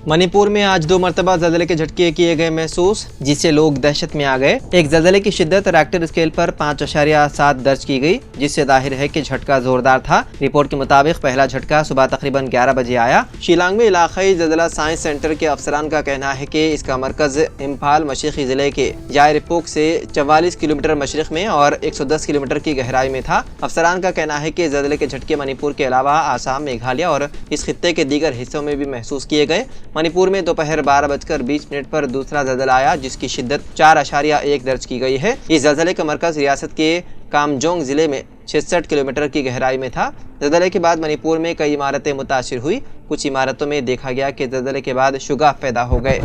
मणिपुर में आज 2 मरतबा ज़लज़ले के झटके किए गए महसूस, जिससे लोग दहशत में आ गए। एक ज़लज़ले की शिद्दत रेक्टर स्केल पर 5.7 दर्ज की गई, जिससे जाहिर है कि झटका जोरदार था। रिपोर्ट के मुताबिक पहला झटका सुबह तकरीबन 11 बजे आया। शिलांग में इलाकाई ज़लज़ला साइंस सेंटर के अफसरान का कहना है कि इसका मरकज इम्फाल मशरिकी ज़िले के जायरपोक से 44 किलोमीटर मशरिक में और 110 किलोमीटर की गहराई में था। अफसरान का कहना है कि ज़लज़ले के झटके मणिपुर के अलावा आसाम, मेघालय और इस खित्ते के दीगर हिस्सों में भी महसूस किए गए। मणिपुर में दोपहर 12:20 पर दूसरा ज़लज़ला आया, जिसकी शिद्दत 4.1 दर्ज की गई है। इस ज़लज़ले का मरकज रियासत के कामजोंग जिले में 66 किलोमीटर की गहराई में था। ज़लज़ले के बाद मणिपुर में कई इमारतें मुतासिर हुई। कुछ इमारतों में देखा गया कि ज़लज़ले के बाद शुगाफ पैदा हो गए।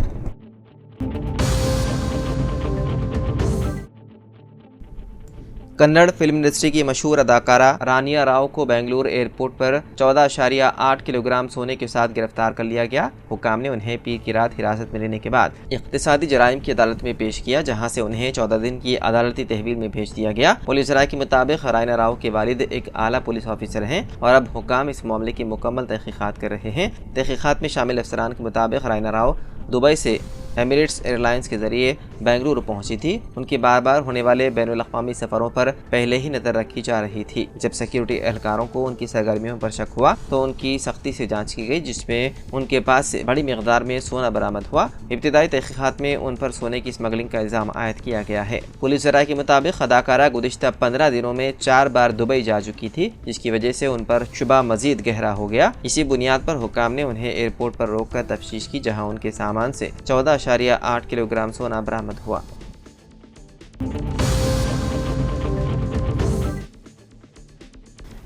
कन्नड़ फिल्म इंडस्ट्री की मशहूर अदाकारा रानिया राव को बेंगलुरु एयरपोर्ट पर 14.8 किलोग्राम सोने के साथ गिरफ्तार कर लिया गया। हुकाम ने उन्हें पीर की रात हिरासत में लेने के बाद इक़्तिसादी जराइम की अदालत में पेश किया, जहां से उन्हें 14 दिन की अदालती तहवील में भेज दिया गया। पुलिस राय के मुताबिक रानिया राव के वालिद एक आला पुलिस ऑफिसर हैं और अब हुकाम इस मामले की मुकम्मल तहकीकात कर रहे हैं। तहकीकात में शामिल अफसरान के मुताबिक रानिया राव दुबई से एमिरेट्स एयरलाइंस के जरिए बेंगलुरु पहुंची थी। उनके बार बार होने वाले बैनुल अक़वामी सफ़रों पर पहले ही नज़र रखी जा रही थी। जब सिक्योरिटी एहलकारों को उनकी सरगर्मियों पर शक हुआ तो उनकी सख्ती से जांच की गई, जिसमें उनके पास से बड़ी मिकदार में सोना बरामद हुआ। इब्तिदाई तहकीकात में उन पर सोने की स्मगलिंग का इल्ज़ाम आयद किया गया है। पुलिस राय के मुताबिक अदाकारा गुज़िश्ता 15 दिनों में 4 बार दुबई जा चुकी थी, जिसकी वजह से उन पर शुबा मजीद गहरा हो गया। इसी बुनियाद पर हुकाम ने उन्हें एयरपोर्ट पर रोक कर तफ्तीश की, जहाँ उनके सामान से 14.8 किलोग्राम सोना बरामद हुआ।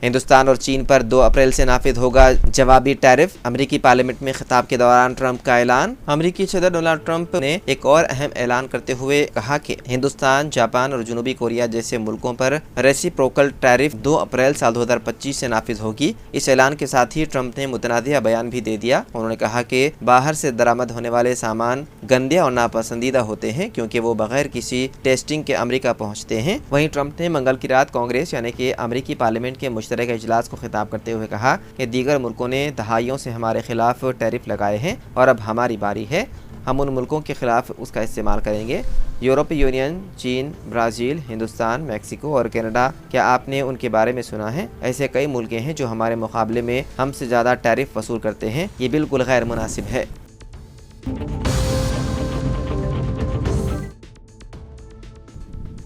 हिंदुस्तान और चीन पर 2 अप्रैल से नाफिज होगा जवाबी टैरिफ। अमेरिकी पार्लियामेंट में खिताब के दौरान ट्रंप का ऐलान। अमेरिकी सदर डोनाल्ड ट्रंप ने एक और अहम ऐलान करते हुए कहा कि हिंदुस्तान, जापान और जनूबी कोरिया जैसे मुल्कों पर रेसिप्रोकल टैरिफ 2 अप्रैल साल 2025 से नाफिज होगी। इस ऐलान के साथ ही ट्रंप ने मुतनाज़िया बयान भी दे दिया। उन्होंने कहा कि बाहर से दरामद होने वाले सामान गंदे और नापसंदीदा होते हैं, क्योंकि वो बगैर किसी टेस्टिंग के अमेरिका पहुँचते हैं। वहीं ट्रंप ने मंगल की रात कांग्रेस यानी कि अमेरिकी पार्लियामेंट के के इजलास को खिताब करते हुए कहा कि दीगर मुल्कों ने दहाइयों से हमारे खिलाफ टैरिफ लगाए हैं और अब हमारी बारी है। हम उन मुल्कों के खिलाफ उसका इस्तेमाल करेंगे। यूरोपीय यूनियन, चीन, ब्राज़ील, हिंदुस्तान, मैक्सिको और कनाडा, क्या आपने उनके बारे में सुना है? ऐसे कई मुल्क हैं जो हमारे मुकाबले में हमसे ज़्यादा टैरिफ वसूल करते हैं। ये बिल्कुल गैर मुनासिब है।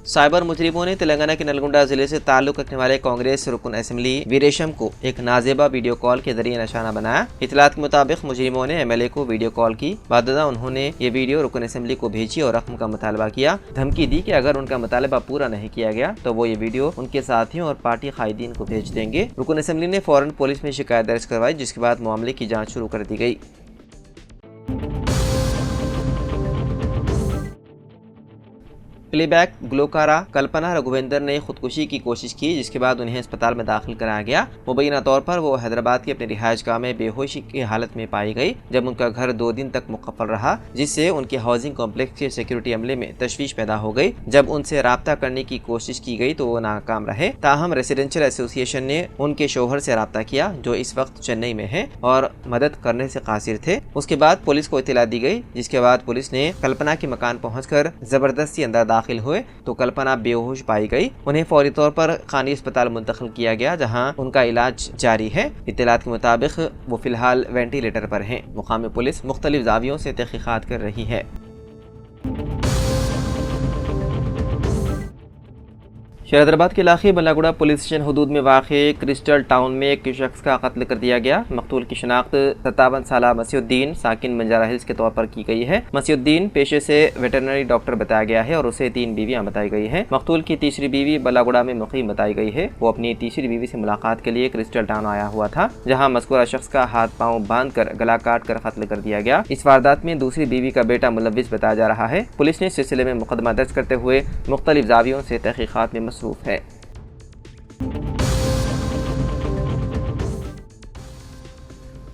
साइबर मुजरिमों ने तेलंगाना के नलगुंडा जिले से ताल्लुक रखने वाले कांग्रेस रुकन असेंबली वीरेशम को एक नाजेबा वीडियो कॉल के जरिए निशाना बनाया। इतलात के मुताबिक मुजरिमों ने एमएलए को वीडियो कॉल की। बाददा उन्होंने ये वीडियो रुकन असेंबली को भेजी और रकम का मुतालबा किया। धमकी दी कि अगर उनका मुतालबा पूरा नहीं किया गया तो वो ये वीडियो उनके साथियों और पार्टी कायदीन को भेज देंगे। रुकन असेंबली ने फौरन पुलिस में शिकायत दर्ज करवाई, जिसके बाद मामले की जाँच शुरू कर दी गई। प्लेबैक गुलकारा कल्पना रघुवेंद्र ने खुदकुशी की कोशिश की, जिसके बाद उन्हें अस्पताल में दाखिल कराया गया। मुबैना तौर पर वो हैदराबाद के अपने रिहायशगाह में बेहोशी की हालत में पाई गई, जब उनका घर 2 दिन तक मुकफ्फल रहा, जिससे उनके हाउसिंग कॉम्प्लेक्स के सिक्योरिटी अमले में तशवीश पैदा हो गई। जब उनसे राब्ता करने की कोशिश की गई तो वो नाकाम रहे। ताहम रेसिडेंशियल एसोसिएशन ने उनके शोहर से राब्ता किया, जो इस वक्त चेन्नई में है और मदद करने से कासिर थे। उसके बाद पुलिस को इत्तला दी गई, जिसके बाद पुलिस ने कल्पना के मकान पहुंचकर जबरदस्ती अंदर दाखिल हुए तो कल्पना बेहोश पाई गई। उन्हें फौरी तौर पर खानी अस्पताल मुंतकिल किया गया, जहां उनका इलाज जारी है। इत्तलात के मुताबिक वो फिलहाल वेंटिलेटर पर हैं। मुकामी पुलिस मुख्तलिफ जावियों से तहकीकात कर रही है। शहजादाबाद के इलाके बल्लागुड़ा पुलिस स्टेशन हदूद में वाक़े क्रिस्टल टाउन में एक शख्स का कत्ल कर दिया गया। मकतूल की शनाख्त 57 साला मसीउद्दीन साकिन बंजारा हिल्स के तौर पर की गई है। मसीउद्दीन पेशे से वेटरनरी डॉक्टर बताया गया है और उसे 3 बीवियां बताई गई हैं। मकतूल की तीसरी बीवी बल्लागुड़ा में मुकीम बताई गई है। वो अपनी तीसरी बीवी से मुलाकात के लिए क्रिस्टल टाउन आया हुआ था, जहाँ मज़कूरा शख्स का हाथ पाँव बांध कर गला काट कर कत्ल कर दिया गया। इस वारदात में दूसरी बीवी का बेटा मुलव्विस बताया जा रहा है। पुलिस ने इस सिलसिले में मुकदमा दर्ज करते हुए मुख्तलिफ जावियों से तहकीकात में मसरूफ है।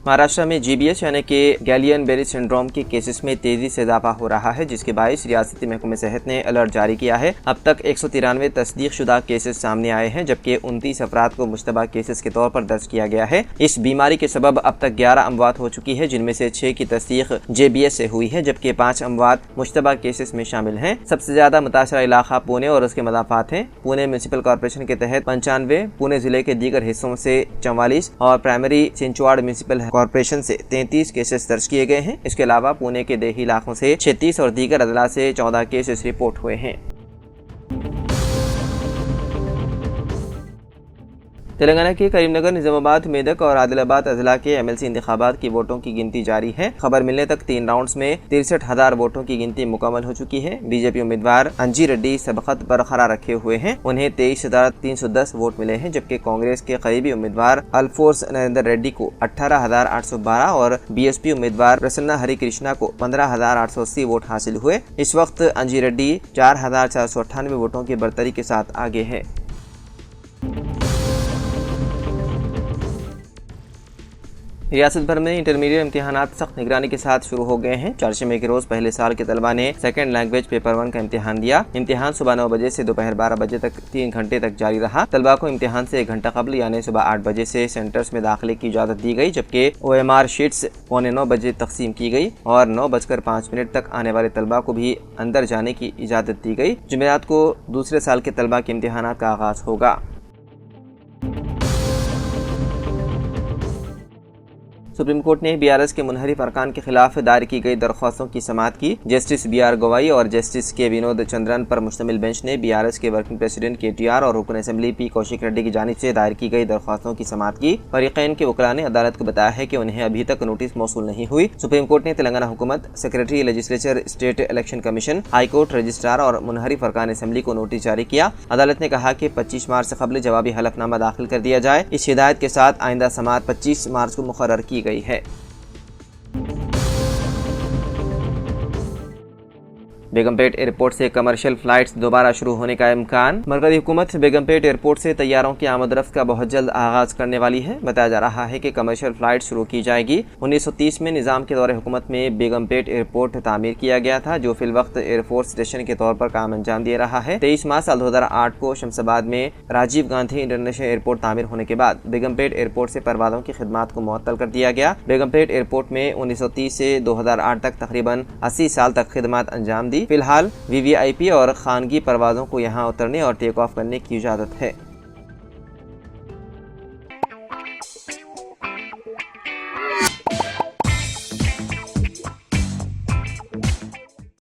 महाराष्ट्र में GBS यानी कि गैलियन बेरी सिंड्रोम के केसेस में तेजी से इजाफा हो रहा है, जिसके बायस रियासती महकमे सेहत ने अलर्ट जारी किया है। अब तक 193 तस्दीक शुदा केसेस सामने आए हैं, जबकि 29 अफराद को मुश्तबा केसेस के तौर पर दर्ज किया गया है। इस बीमारी के सबब अब तक 11 अमवात हो चुकी है, जिनमें से 6 की तस्दीक JBS से हुई है, जबकि 5 अमवात मुश्तबा केसेस में शामिल हैं। सबसे ज्यादा मुतासरा इलाका पुणे और उसके मदाफात हैं। पुणे म्यूनिसिपल कॉर्पोरेशन के तहत 95, पुणे जिले के दीगर हिस्सों से 44 और प्राइमरी चिंचवाड़ म्यूनिसिपल कॉर्पोरेशन से 33 केसेस दर्ज किए गए हैं। इसके अलावा पुणे के देही इलाकों से 36 और दीगर अदला से 14 केसेस रिपोर्ट हुए हैं। तेलंगाना के करीमनगर, निजामाबाद, मेदक और आदिलाबाद अजला के MLC इंतखाबात की वोटों की गिनती जारी है। खबर मिलने तक 3 राउंड्स में 63,000 वोटों की गिनती मुकम्मल हो चुकी है। बीजेपी उम्मीदवार अंजी रेड्डी सबकत बरकरार रखे हुए हैं, उन्हें 23,310 वोट मिले हैं, जबकि कांग्रेस के करीबी उम्मीदवार अल्फोर्स नरेंद्र रेड्डी को 18,812 और BSP उम्मीदवार प्रसन्ना हरि कृष्णा को 15,880 वोट हासिल हुए। इस वक्त अंजी रेड्डी 4,498 वोटों की बढ़तरी के साथ आगे है। रियासत भर में इंटरमीडिएट इम्तिहानात सख्त निगरानी के साथ शुरू हो गए हैं। चारशंबे के रोज पहले साल के तलबा ने सेकंड लैंग्वेज पेपर 1 का इम्तिहान दिया। इम्तिहान सुबह 9 बजे से दोपहर 12 बजे तक 3 घंटे तक जारी रहा। तलबा को इम्तिहान से 1 घंटा कबल यानी सुबह 8 बजे से सेंटर्स में दाखिले की इजाज़त दी गई, जबकि OMR शीट्स 8:45 बजे तकसीम की गई और 9:05 तक आने वाले तलबा को भी अंदर जाने की इजाज़त दी गई। जुमेरात को दूसरे साल के तलबा के इम्तिहानात का आगाज होगा। सुप्रीम कोर्ट ने BRS के मुनहरिफ अरकान के खिलाफ दायर की गई दरख्वास्तों की समाअत की। जस्टिस BR गवाई और जस्टिस के विनोद चंद्रन पर मुश्तमिल बेंच ने BRS के वर्किंग प्रेसिडेंट KTR और रुकन असेंबली P कौशिक रेड्डी की जानिब से दायर की गई दरख्वास्तों की समाअत की। फरीकैन के वकला ने अदालत को बताया है कि उन्हें अभी तक नोटिस मौसूल नहीं हुई। सुप्रीम कोर्ट ने तेलंगाना हुकूमत, secretary legislature, state election commission, high court registrar और मुनहरिफ अरकान असेंबली को नोटिस जारी किया। अदालत ने कहा कि 25 मार्च से कबल जवाबी हलफनामा दाखिल कर दिया जाए। इस हिदायत के साथ आइंदा समाअत 25 मार्च को मुकर्रर की गई है। बेगमपेट एयरपोर्ट से कमर्शियल फ्लाइट्स दोबारा शुरू होने का इम्कान। मरकजी हुकूमत बेगमपेट एयरपोर्ट से तैयारों की आमद-रफ्त का बहुत जल्द आगाज करने वाली है। बताया जा रहा है कि कमर्शियल फ्लाइट शुरू की जाएगी। 1930 में निज़ाम के दौरे हुकूमत में बेगमपेट एयरपोर्ट तामीर किया गया था, जो फिल वक्त एयरफोर्स स्टेशन के तौर पर काम अंजाम दे रहा है। 23 मार्च साल 2008 को शमशाबाद में राजीव गांधी इंटरनेशनल एयरपोर्ट तामीर होने के बाद बेगमपेट एयरपोर्ट से परवाज़ों की खिदमात को मुअत्तल कर दिया गया। बेगमपेट एयरपोर्ट में 1930 से 2008 तक तकरीबन 80 साल तक खिदमत अंजाम दी। फिलहाल VVIP और खानगी परवाज़ों को यहाँ उतरने और टेक ऑफ करने की इजाज़त है।